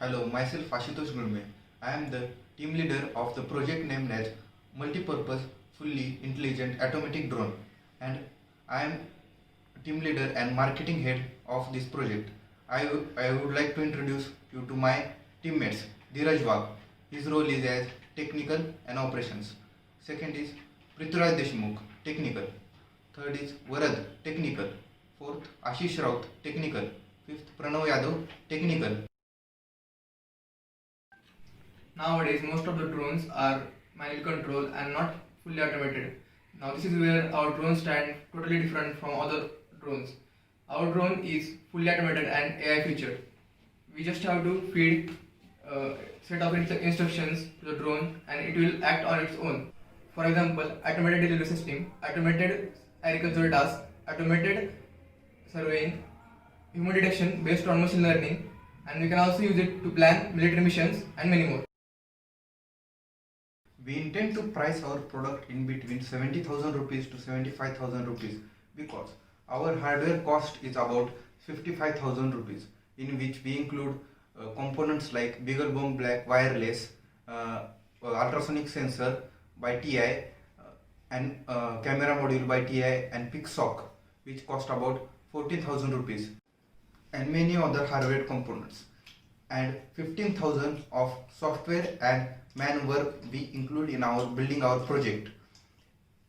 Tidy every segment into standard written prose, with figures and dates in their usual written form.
Hello, myself Ashutosh Gurme. I am the team leader of the project named as Multipurpose Fully Intelligent Automatic Drone, and I am team leader and marketing head of this project. I would like to introduce you to my teammates. Dheeraj Wagh, his role is as technical and operations. Second is Prithviraj Deshmukh, technical. Third is Varad, technical. Fourth, Ashish Raut, technical. Fifth, Pranav Yadav, technical. Nowadays, most of the drones are manual control and not fully automated. Now, this is where our drone stand totally different from other drones. Our drone is fully automated and AI featured. We just have to feed set of instructions to the drone and it will act on its own. For example, automated delivery system, automated agricultural tasks, automated surveying, human detection based on machine learning, and we can also use it to plan military missions and many more. We intend to price our product in between 70,000 rupees to 75,000 rupees because our hardware cost is about 55,000 rupees, in which we include components like BeagleBone Black wireless, ultrasonic sensor by TI, and camera module by TI and PixSock, which cost about 14,000 rupees, and many other hardware components, and 15,000 of software and manpower we include in our building our project.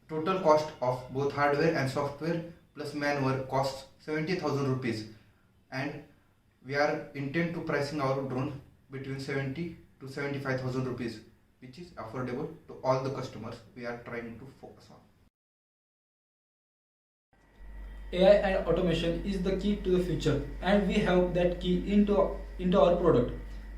Total cost of both hardware and software plus manpower costs 70,000 rupees, and we are intent to pricing our drone between 70 to 75,000 rupees, which is affordable to all the customers we are trying to focus on. AI and automation is the key to the future, and we have that key into our product.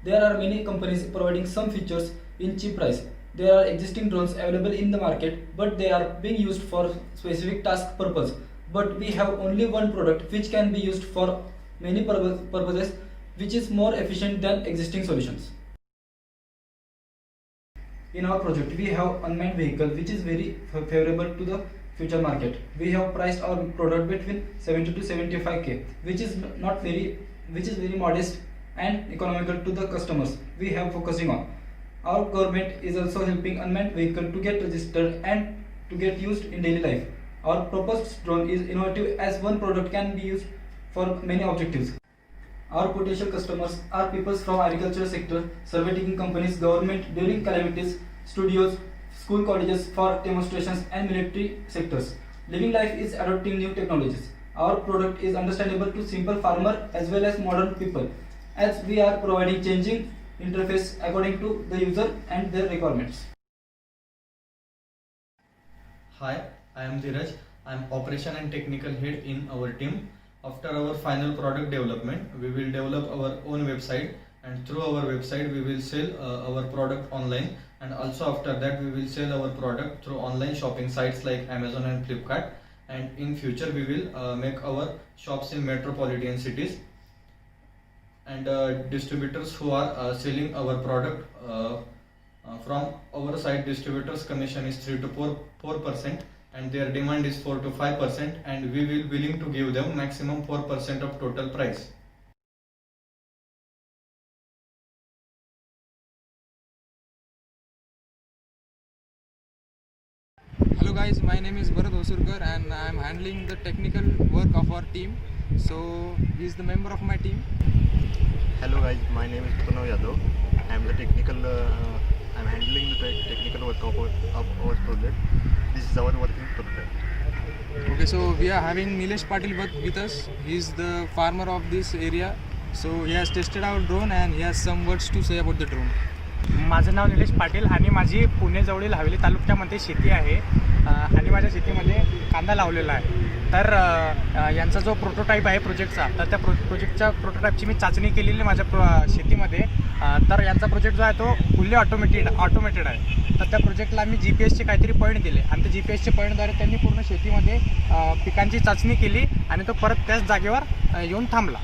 There are many companies providing some features in cheap price. There are existing drones available in the market, but they are being used for specific task purpose. But we have only one product which can be used for many purposes, which is more efficient than existing solutions. In our project, we have unmanned vehicle which is very favorable to the future market. We have priced our product between 70 to 75k, which is very modest and economical to the customers we have focusing on. Our government is also helping unmanned vehicle to get registered and to get used in daily life. Our proposed drone is innovative as one product can be used for many objectives. Our potential customers are people from agricultural sector, survey taking companies, government during calamities, studios, school colleges for demonstrations, and military sectors. Living life is adopting new technologies. Our product is understandable to simple farmer as well as modern people, as we are providing changing interface according to the user and their requirements. Hi, I am Dheeraj. I am operation and technical head in our team. After our final product development, we will develop our own website, and through our website we will sell our product online, and also after that we will sell our product through online shopping sites like Amazon and Flipkart, and in future we will make our shops in metropolitan cities, and distributors who are selling our product from our side, distributors commission is 3 to 4%, and their demand is 4 to 5%, and we will willing to give them maximum 4% of total price. Hello guys, my name is Varad Osurkar and I am handling the technical work of our team. So he is the member of my team. Hello guys, my name is Pranav Yadav. I am the I'm handling the technical work of our project. This is our working prototype. Okay, so we are having Nilesh Patil with us. He is the farmer of this area. So he has tested our drone and he has some words to say about the drone. माझं नाव निलेश पाटील आणि माझी पुणेजवळील हवेली तालुक्यामध्ये शेती आहे आणि माझ्या शेतीमध्ये कांदा लावलेला आहे. तर यांचा जो प्रोटोटाईप आहे प्रोजेक्टचा, तर त्या प्रोजेक्टच्या प्रोटोटाईपची मी चाचणी केलेली माझ्या शेतीमध्ये. तर यांचा प्रोजेक्ट जो आहे तो फुल्ली ऑटोमेटेड आहे. तर त्या प्रोजेक्टला आम्ही GPS काहीतरी पॉईंट दिले आणि त्या GPS पॉईंटद्वारे त्यांनी पूर्ण शेतीमध्ये पिकांची चाचणी केली आणि तो परत त्याच जागेवर येऊन थांबला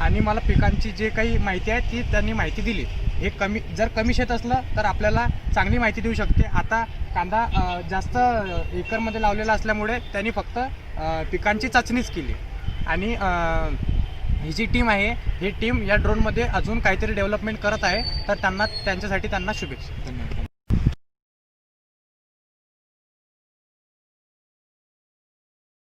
आणि मला पिकांची जे काही माहिती आहे ती त्यांनी माहिती दिली. हे जर कमी शेत असलं तर आपल्याला चांगली माहिती देऊ शकते. आता कांदा जास्त एकरमध्ये लावलेला असल्यामुळे त्यांनी फक्त पिकांची चाचणीच केली आणि ही जी टीम आहे ही टीम या ड्रोनमध्ये अजून काहीतरी डेव्हलपमेंट करत आहे, तर त्यांच्यासाठी त्यांना शुभेच्छा. धन्यवाद.